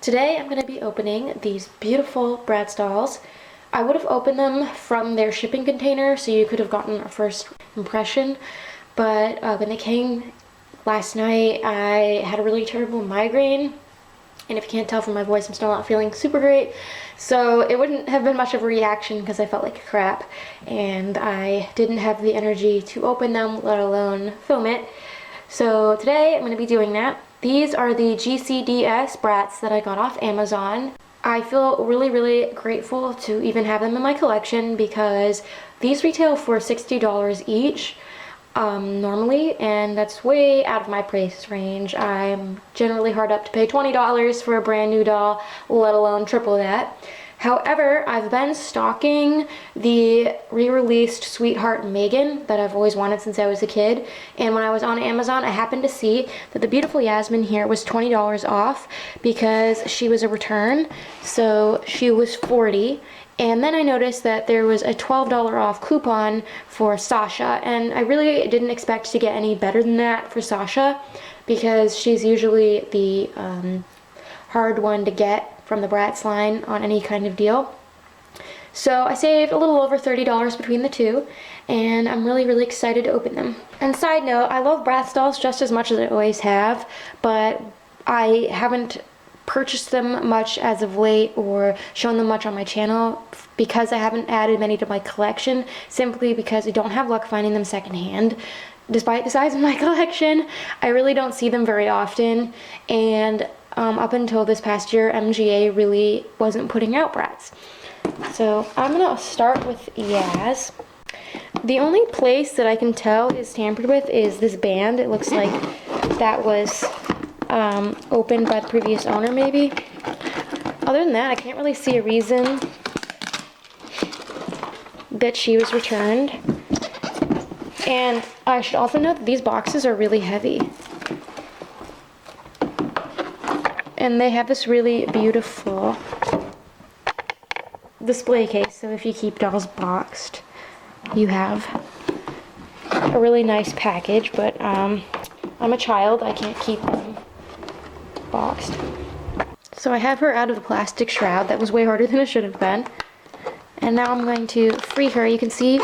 Today I'm going to be opening these beautiful Bratz dolls. I would have opened them from their shipping container so you could have gotten a first impression, but when they came last night I had a really terrible migraine, and if you can't tell from my voice, I'm still not feeling super great, so it wouldn't have been much of a reaction because I felt like crap and I didn't have the energy to open them, let alone film it. So today I'm going to be doing that. These are the GCDS Bratz that I got off Amazon. I feel really grateful to even have them in my collection because these retail for $60 each normally, and that's way out of my price range. I'm generally hard up to pay $20 for a brand new doll, let alone triple that. However, I've been stalking the re-released Sweetheart Megan that I've always wanted since I was a kid, and when I was on Amazon I happened to see that the beautiful Yasmin here was $20 off because she was a return, so she was $40. And then I noticed that there was a $12 off coupon for Sasha, and I really didn't expect to get any better than that for Sasha because she's usually the hard one to get from the Bratz line on any kind of deal. So I saved a little over $30 between the two, and I'm really excited to open them. And side note, I love Bratz dolls just as much as I always have, but I haven't purchased them much as of late or shown them much on my channel because I haven't added many to my collection, simply because I don't have luck finding them secondhand. Despite the size of my collection, I really don't see them very often, and up until this past year, MGA really wasn't putting out Bratz. So I'm gonna start with Yas. The only place that I can tell is tampered with is this band. It looks like that was opened by the previous owner, maybe. Other than that, I can't really see a reason that she was returned. And I should also note that these boxes are really heavy. And they have this really beautiful display case, so if you keep dolls boxed, you have a really nice package, but I'm a child, I can't keep them boxed. So I have her out of the plastic shroud. That was way harder than it should have been. And now I'm going to free her. You can see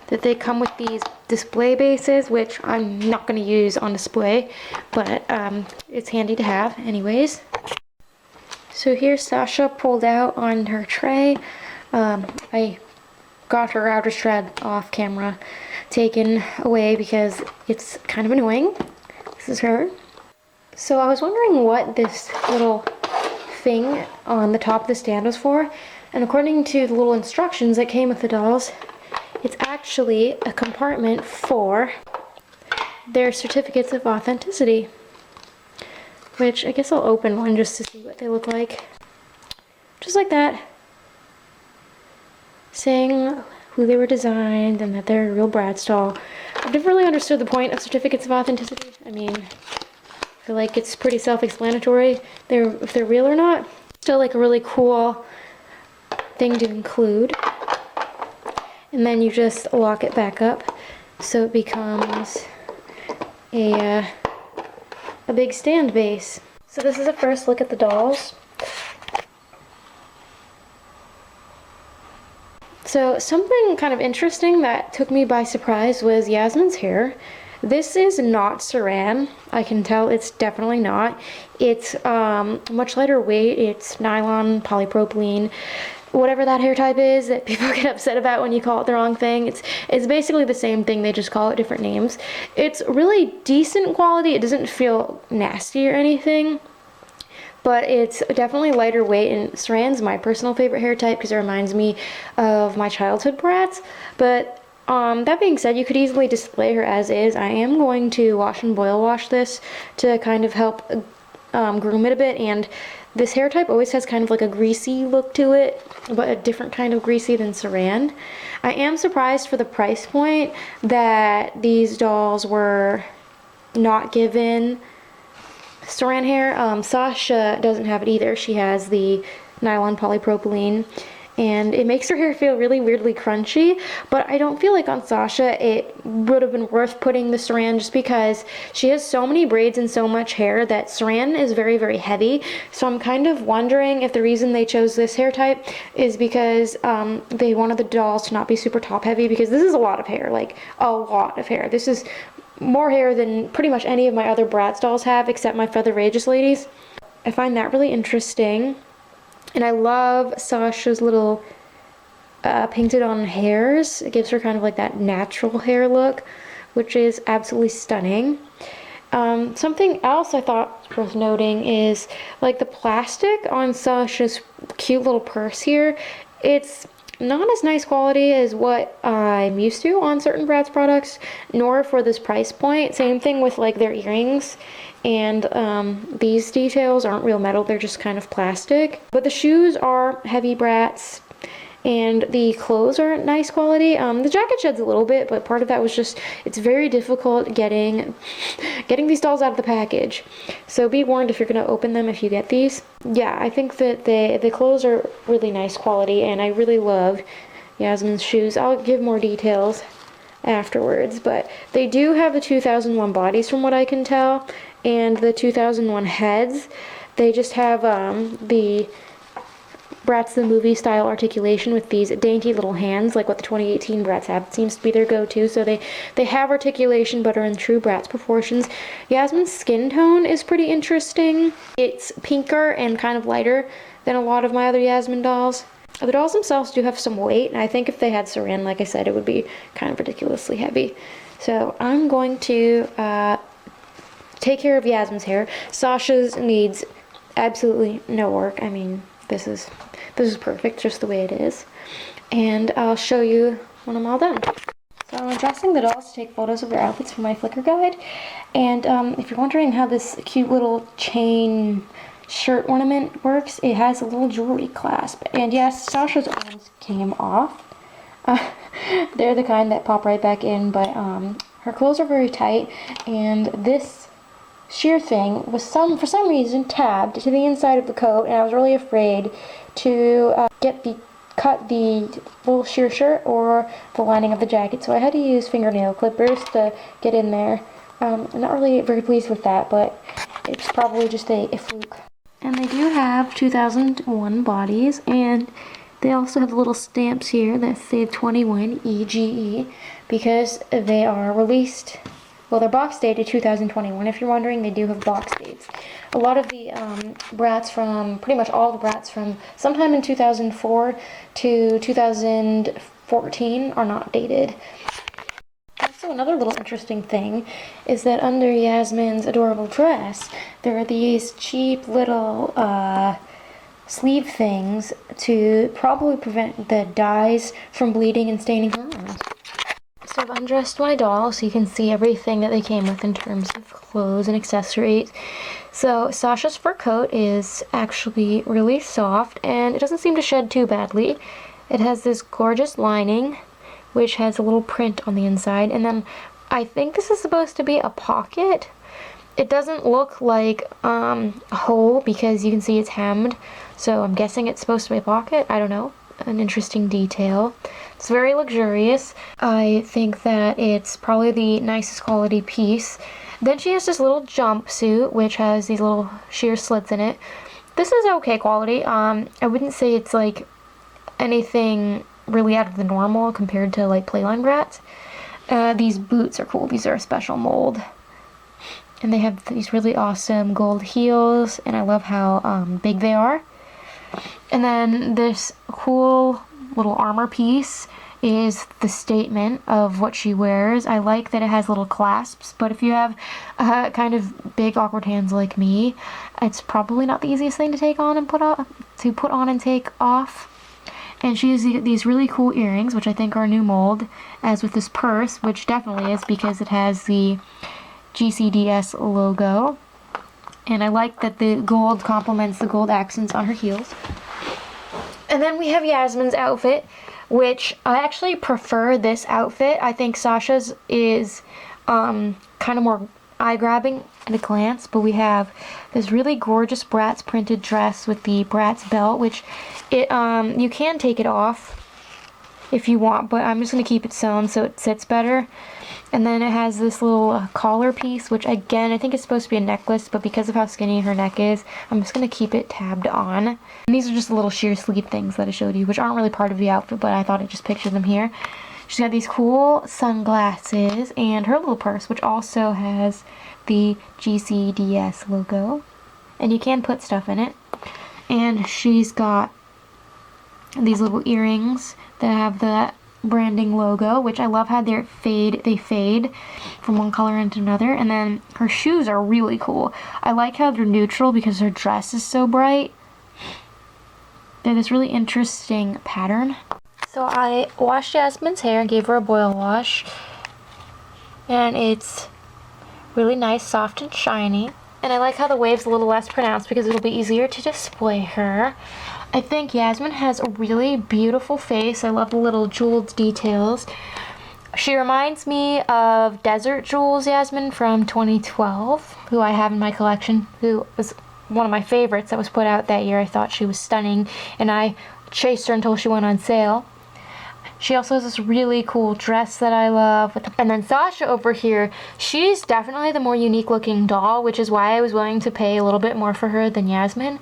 that they come with these display bases, which I'm not going to use on display, but it's handy to have anyways. So here's Sasha pulled out on her tray. I got her outer shroud off camera taken away because it's kind of annoying. This is her. So I was wondering what this little thing on the top of the stand was for, and according to the little instructions that came with the dolls, it's actually a compartment for their certificates of authenticity, which I guess I'll open one just to see what they look like. Just like that, saying who they were designed and that they're a real Bratz doll. I've never really understood the point of certificates of authenticity. I mean, I feel like it's pretty self-explanatory if they're real or not. Still like a really cool thing to include. And then you just lock it back up so it becomes a big stand base. So this is a first look at the dolls. So something kind of interesting that took me by surprise was Yasmin's hair. This is not saran. I can tell it's definitely not. It's much lighter weight. It's nylon, polypropylene, whatever that hair type is that people get upset about when you call it the wrong thing. It's basically the same thing, they just call it different names. It's really decent quality. It doesn't feel nasty or anything, but it's definitely lighter weight, and saran's my personal favorite hair type because it reminds me of my childhood Bratz. But that being said, you could easily display her as is. I am going to wash and boil wash this to kind of help groom it a bit, and this hair type always has kind of like a greasy look to it, but a different kind of greasy than saran. I am surprised for the price point that these dolls were not given saran hair. Sasha doesn't have it either. She has the nylon polypropylene, and it makes her hair feel really weirdly crunchy, but I don't feel like on Sasha it would have been worth putting the saran, just because she has so many braids and so much hair that saran is very, very heavy. So I'm kind of wondering if the reason they chose this hair type is because they wanted the dolls to not be super top heavy, because this is a lot of hair, like a lot of hair. This is more hair than pretty much any of my other Bratz dolls have, except my Featherageous ladies. I find that really interesting. And I love Sasha's little painted on hairs. It gives her kind of like that natural hair look, which is absolutely stunning. Something else I thought was worth noting is like the plastic on Sasha's cute little purse here. It's not as nice quality as what I'm used to on certain Bratz products, nor for this price point. Same thing with like their earrings, and these details aren't real metal, they're just kind of plastic. But the shoes are heavy Bratz, and the clothes are nice quality. The jacket sheds a little bit, but part of that was just, it's very difficult getting these dolls out of the package. So be warned if you're going to open them if you get these. Yeah, I think that the clothes are really nice quality, and I really love Yasmin's shoes. I'll give more details afterwards, but they do have the 2001 bodies from what I can tell, and the 2001 heads. They just have the Bratz the movie style articulation with these dainty little hands, like what the 2018 Bratz have. It seems to be their go-to. So they have articulation but are in true Bratz proportions. Yasmin's skin tone is pretty interesting. It's pinker and kind of lighter than a lot of my other Yasmin dolls. The dolls themselves do have some weight, and I think if they had saran, like I said, it would be kind of ridiculously heavy. So I'm going to take care of Yasmin's hair. Sasha's needs absolutely no work. I mean, this is perfect just the way it is. And I'll show you when I'm all done. So I'm dressing the dolls to take photos of their outfits for my Flickr guide. And if you're wondering how this cute little chain shirt ornament works, it has a little jewelry clasp. And yes, Sasha's arms came off. They're the kind that pop right back in, but her clothes are very tight, and this sheer thing was for some reason tabbed to the inside of the coat, and I was really afraid to cut the little sheer shirt or the lining of the jacket, so I had to use fingernail clippers to get in there. I'm not really very pleased with that, but it's probably just a fluke. And they do have 2001 bodies, and they also have little stamps here that say 21 EGE, because they are released. Well, they're box dated 2021. If you're wondering, they do have box dates. A lot of the Bratz from, pretty much all the Bratz from sometime in 2004 to 2014 are not dated. Also, another little interesting thing is that under Yasmin's adorable dress, there are these cheap little sleeve things to probably prevent the dyes from bleeding and staining her arms. So I've undressed my doll so you can see everything that they came with in terms of clothes and accessories. So Sasha's fur coat is actually really soft, and it doesn't seem to shed too badly. It has this gorgeous lining which has a little print on the inside, and then I think this is supposed to be a pocket. It doesn't look like a hole because you can see it's hemmed, so I'm guessing it's supposed to be a pocket. I don't know. An interesting detail. It's very luxurious. I think that it's probably the nicest quality piece. Then she has this little jumpsuit which has these little sheer slits in it. This is okay quality. I wouldn't say it's like anything really out of the normal compared to like Playline Bratz. These boots are cool. These are a special mold. And they have these really awesome gold heels, and I love how big they are. And then this cool little armor piece is the statement of what she wears. I like that it has little clasps, but if you have kind of big awkward hands like me, it's probably not the easiest thing to take on and put on and take off. And she has these really cool earrings, which I think are a new mold, as with this purse, which definitely is because it has the GCDS logo. And I like that the gold complements the gold accents on her heels. And then we have Yasmin's outfit, which I actually prefer this outfit. I think Sasha's is kind of more eye-grabbing at a glance, but we have this really gorgeous Bratz printed dress with the Bratz belt, which you can take it off if you want, but I'm just going to keep it sewn so it sits better. And then it has this little collar piece, which again, I think it's supposed to be a necklace, but because of how skinny her neck is, I'm just going to keep it tabbed on. And these are just the little sheer sleeve things that I showed you, which aren't really part of the outfit, but I thought I'd just picture them here. She's got these cool sunglasses and her little purse, which also has the GCDS logo. And you can put stuff in it. And she's got these little earrings that have the branding logo, which I love how they fade from one color into another. And then her shoes are really cool. I like how they're neutral because her dress is so bright. They're this really interesting pattern. So I washed Yasmin's hair and gave her a boil wash, and it's really nice, soft and shiny. And I like how the wave's a little less pronounced because it'll be easier to display her. I think Yasmin has a really beautiful face. I love the little jeweled details. She reminds me of Desert Jewels Yasmin from 2012, who I have in my collection, who was one of my favorites that was put out that year. I thought she was stunning, and I chased her until she went on sale. She also has this really cool dress that I love. And then Sasha over here, she's definitely the more unique looking doll, which is why I was willing to pay a little bit more for her than Yasmin.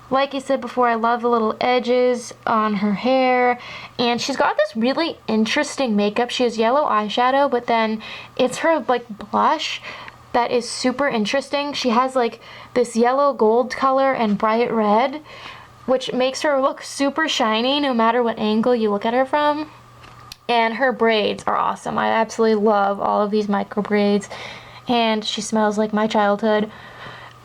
Like I said before, I love the little edges on her hair. And she's got this really interesting makeup. She has yellow eyeshadow, but then it's her like blush that is super interesting. She has like this yellow gold color and bright red, which makes her look super shiny no matter what angle you look at her from. And her braids are awesome. I absolutely love all of these micro braids. And she smells like my childhood.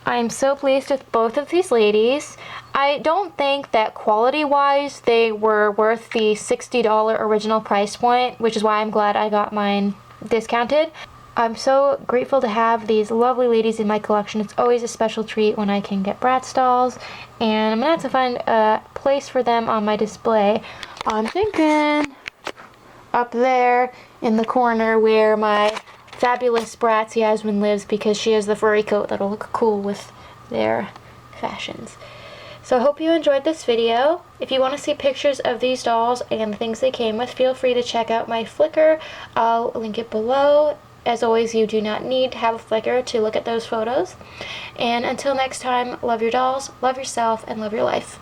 I'm so pleased with both of these ladies. I don't think that quality-wise they were worth the $60 original price point, which is why I'm glad I got mine discounted. I'm so grateful to have these lovely ladies in my collection. It's always a special treat when I can get Bratz dolls, and I'm gonna have to find a place for them on my display. I'm thinking up there in the corner where my fabulous Bratz Yasmin lives, because she has the furry coat that'll look cool with their fashions. So I hope you enjoyed this video. If you want to see pictures of these dolls and the things they came with, feel free to check out my Flickr. I'll link it below. As always, you do not need to have a Flickr to look at those photos. And until next time, love your dolls, love yourself, and love your life.